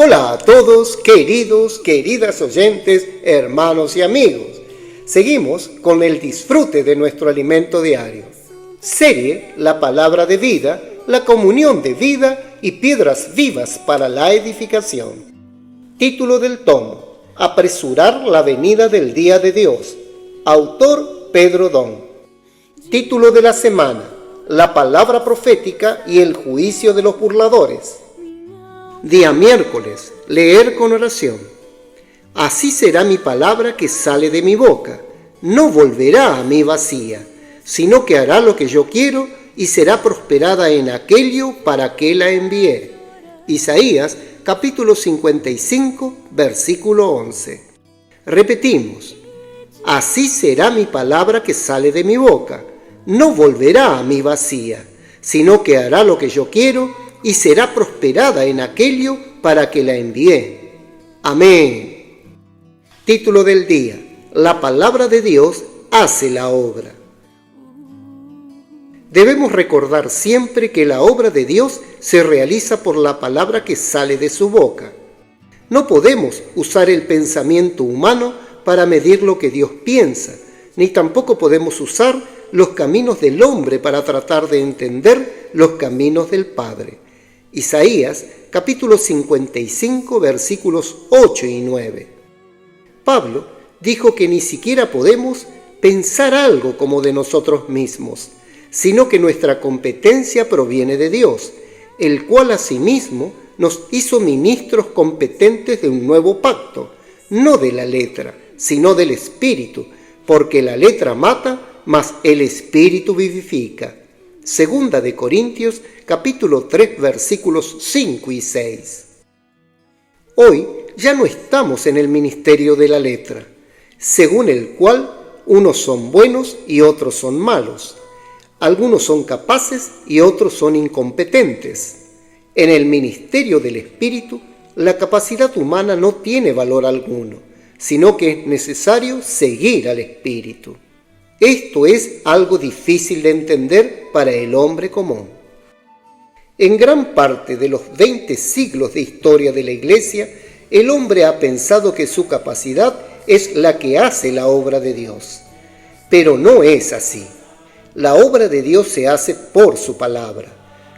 Hola a todos, queridas oyentes, hermanos y amigos. Seguimos con el disfrute de nuestro alimento diario. Serie La Palabra de Vida, la comunión de vida y piedras vivas para la edificación. Título del tomo: Apresurar la venida del día de Dios. Autor Pedro Don. Título de la semana: La palabra profética y el juicio de los burladores. Día miércoles, leer con oración. Así será mi palabra que sale de mi boca. No volverá a mí vacía, sino que hará lo que yo quiero y será prosperada en aquello para que la envié. Isaías capítulo 55, versículo 11. Repetimos: así será mi palabra que sale de mi boca. No volverá a mí vacía, sino que hará lo que yo quiero y será prosperada en aquello para que la envié. Amén. Título del día: La palabra de Dios hace la obra. Debemos recordar siempre que la obra de Dios se realiza por la palabra que sale de su boca. No podemos usar el pensamiento humano para medir lo que Dios piensa, ni tampoco podemos usar los caminos del hombre para tratar de entender los caminos del Padre. Isaías capítulo 55 versículos 8 y 9. Pablo dijo que ni siquiera podemos pensar algo como de nosotros mismos, sino que nuestra competencia proviene de Dios, el cual asimismo nos hizo ministros competentes de un nuevo pacto, no de la letra, sino del Espíritu, porque la letra mata, mas el Espíritu vivifica. Segunda de Corintios capítulo 3 versículos 5 y 6. Hoy ya no estamos en el ministerio de la letra, según el cual unos son buenos y otros son malos. Algunos son capaces y otros son incompetentes. En el ministerio del Espíritu, la capacidad humana no tiene valor alguno, sino que es necesario seguir al Espíritu. Esto es algo difícil de entender para el hombre común. En gran parte de los 20 siglos de historia de la Iglesia, el hombre ha pensado que su capacidad es la que hace la obra de Dios. Pero no es así. La obra de Dios se hace por su palabra,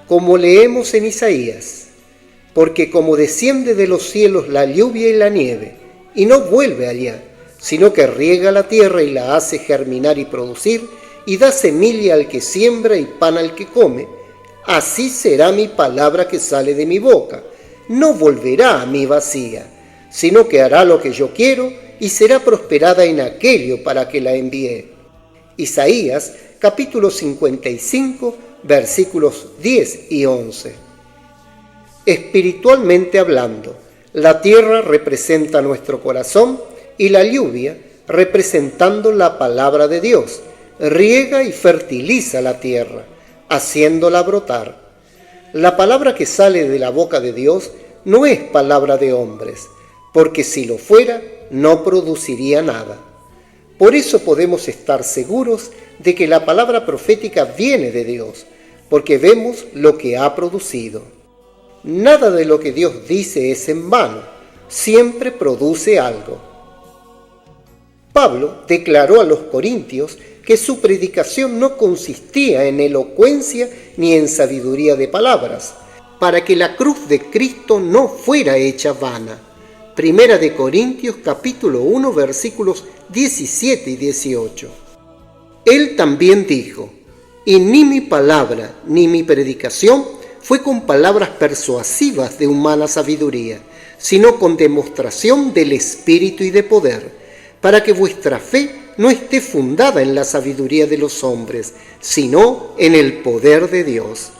como leemos en Isaías. Porque como desciende de los cielos la lluvia y la nieve, y no vuelve allá, sino que riega la tierra y la hace germinar y producir, y da semilla al que siembra y pan al que come, así será mi palabra que sale de mi boca. No volverá a mí vacía, sino que hará lo que yo quiero y será prosperada en aquello para que la envié. Isaías capítulo 55, versículos 10 y 11. Espiritualmente hablando, la tierra representa nuestro corazón y la lluvia, representando la palabra de Dios, riega y fertiliza la tierra, haciéndola brotar. La palabra que sale de la boca de Dios no es palabra de hombres, porque si lo fuera, no produciría nada. Por eso podemos estar seguros de que la palabra profética viene de Dios, porque vemos lo que ha producido. Nada de lo que Dios dice es en vano, siempre produce algo. Pablo declaró a los corintios que su predicación no consistía en elocuencia ni en sabiduría de palabras, para que la cruz de Cristo no fuera hecha vana. Primera de Corintios capítulo 1 versículos 17 y 18. Él también dijo: y ni mi palabra ni mi predicación fue con palabras persuasivas de humana sabiduría, sino con demostración del Espíritu y de poder, para que vuestra fe no esté fundada en la sabiduría de los hombres, sino en el poder de Dios.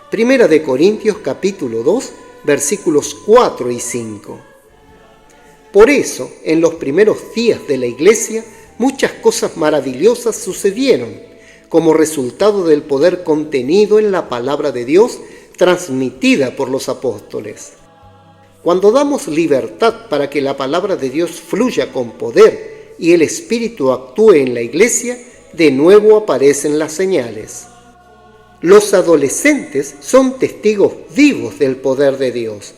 Primera de Corintios capítulo 2, versículos 4 y 5. Por eso, en los primeros días de la Iglesia, muchas cosas maravillosas sucedieron, como resultado del poder contenido en la palabra de Dios transmitida por los apóstoles. Cuando damos libertad para que la palabra de Dios fluya con poder y el Espíritu actúe en la Iglesia, de nuevo aparecen las señales. Los adolescentes son testigos vivos del poder de Dios.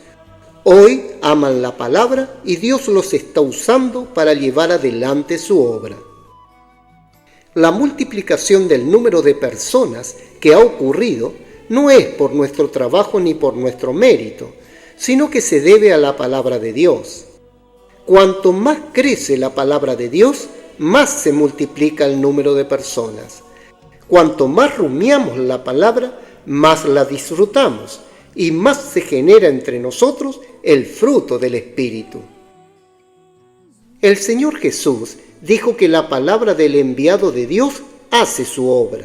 Hoy aman la palabra y Dios los está usando para llevar adelante su obra. La multiplicación del número de personas que ha ocurrido no es por nuestro trabajo ni por nuestro mérito, sino que se debe a la palabra de Dios. Cuanto más crece la palabra de Dios, más se multiplica el número de personas. Cuanto más rumiamos la palabra, más la disfrutamos y más se genera entre nosotros el fruto del Espíritu. El Señor Jesús dijo que la palabra del enviado de Dios hace su obra.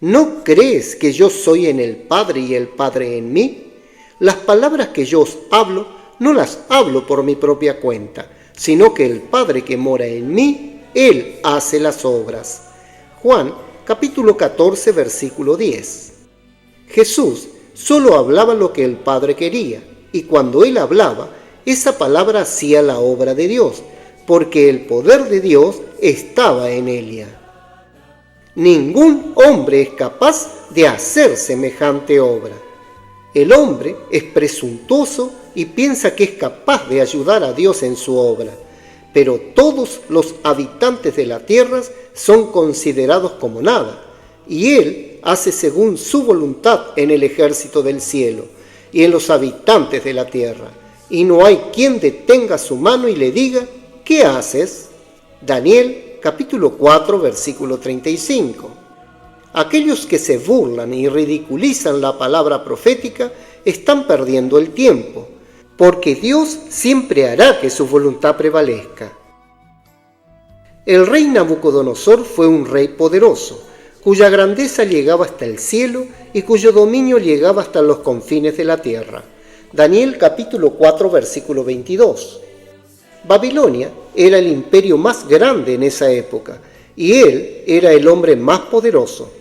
¿No crees que yo soy en el Padre y el Padre en mí? Las palabras que yo os hablo, no las hablo por mi propia cuenta, sino que el Padre que mora en mí, Él hace las obras. Juan, capítulo 14, versículo 10. Jesús solo hablaba lo que el Padre quería, y cuando Él hablaba, esa palabra hacía la obra de Dios, porque el poder de Dios estaba en ella. Ningún hombre es capaz de hacer semejante obra. El hombre es presuntuoso y piensa que es capaz de ayudar a Dios en su obra, pero todos los habitantes de la tierra son considerados como nada, y Él hace según su voluntad en el ejército del cielo y en los habitantes de la tierra, y no hay quien detenga su mano y le diga: ¿qué haces? Daniel capítulo 4, versículo 35. Aquellos que se burlan y ridiculizan la palabra profética están perdiendo el tiempo, porque Dios siempre hará que su voluntad prevalezca. El rey Nabucodonosor fue un rey poderoso, cuya grandeza llegaba hasta el cielo y cuyo dominio llegaba hasta los confines de la tierra. Daniel capítulo 4, versículo 22. Babilonia era el imperio más grande en esa época, y él era el hombre más poderoso.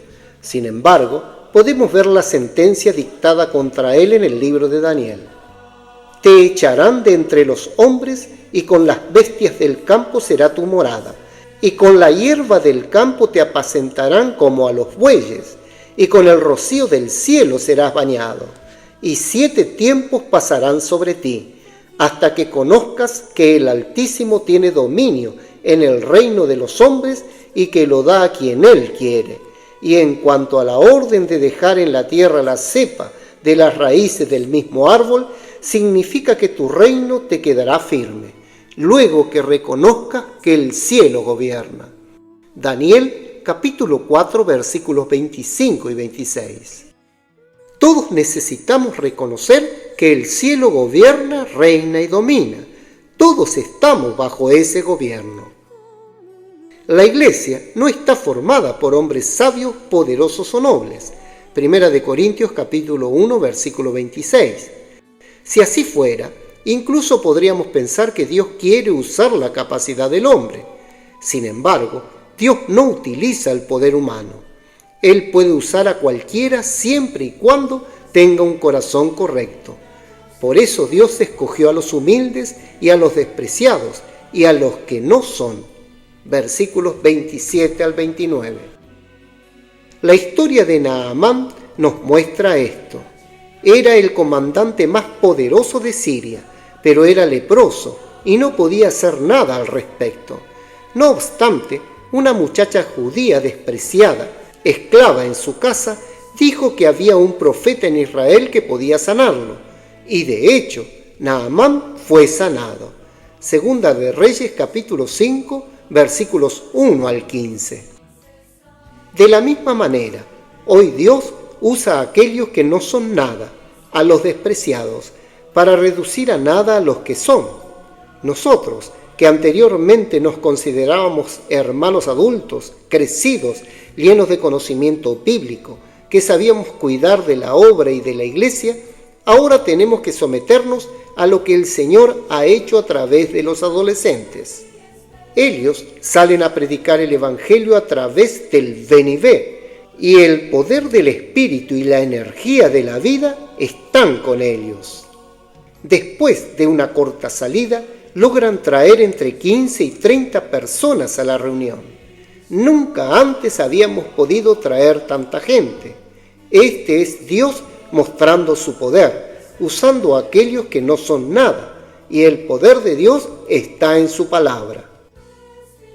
Sin embargo, podemos ver la sentencia dictada contra él en el libro de Daniel. Te echarán de entre los hombres, y con las bestias del campo será tu morada, y con la hierba del campo te apacentarán como a los bueyes, y con el rocío del cielo serás bañado, y 7 tiempos pasarán sobre ti, hasta que conozcas que el Altísimo tiene dominio en el reino de los hombres y que lo da a quien Él quiere. Y en cuanto a la orden de dejar en la tierra la cepa de las raíces del mismo árbol, significa que tu reino te quedará firme, luego que reconozcas que el cielo gobierna. Daniel capítulo 4 versículos 25 y 26. Todos necesitamos reconocer que el cielo gobierna, reina y domina. Todos estamos bajo ese gobierno. La iglesia no está formada por hombres sabios, poderosos o nobles. Primera de Corintios capítulo 1 versículo 26. Si así fuera, incluso podríamos pensar que Dios quiere usar la capacidad del hombre. Sin embargo, Dios no utiliza el poder humano. Él puede usar a cualquiera siempre y cuando tenga un corazón correcto. Por eso Dios escogió a los humildes y a los despreciados y a los que no son. Versículos 27 al 29. La historia de Naamán nos muestra esto. Era el comandante más poderoso de Siria, pero era leproso y no podía hacer nada al respecto. No obstante, una muchacha judía despreciada, esclava en su casa, dijo que había un profeta en Israel que podía sanarlo, y de hecho, Naamán fue sanado. Segunda de Reyes capítulo 5, versículos 1 al 15. De la misma manera, hoy Dios usa a aquellos que no son nada, a los despreciados, para reducir a nada a los que son. Nosotros, que anteriormente nos considerábamos hermanos adultos, crecidos, llenos de conocimiento bíblico, que sabíamos cuidar de la obra y de la iglesia, ahora tenemos que someternos a lo que el Señor ha hecho a través de los adolescentes. Ellos salen a predicar el Evangelio a través del ven y ve, y el poder del Espíritu y la energía de la vida están con ellos. Después de una corta salida, logran traer entre 15 y 30 personas a la reunión. Nunca antes habíamos podido traer tanta gente. Este es Dios mostrando su poder, usando a aquellos que no son nada, y el poder de Dios está en su palabra.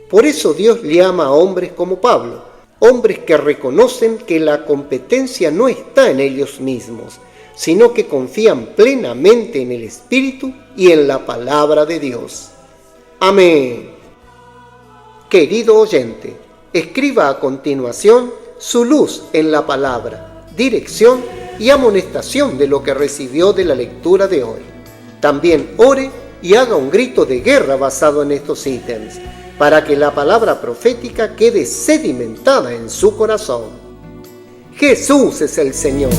Por eso Dios llama a hombres como Pablo, hombres que reconocen que la competencia no está en ellos mismos, sino que confían plenamente en el Espíritu y en la palabra de Dios. Amén. Querido oyente, escriba a continuación su luz en la palabra, dirección y amonestación de lo que recibió de la lectura de hoy. También ore y haga un grito de guerra basado en estos ítems, para que la palabra profética quede sedimentada en su corazón. Jesús es el Señor.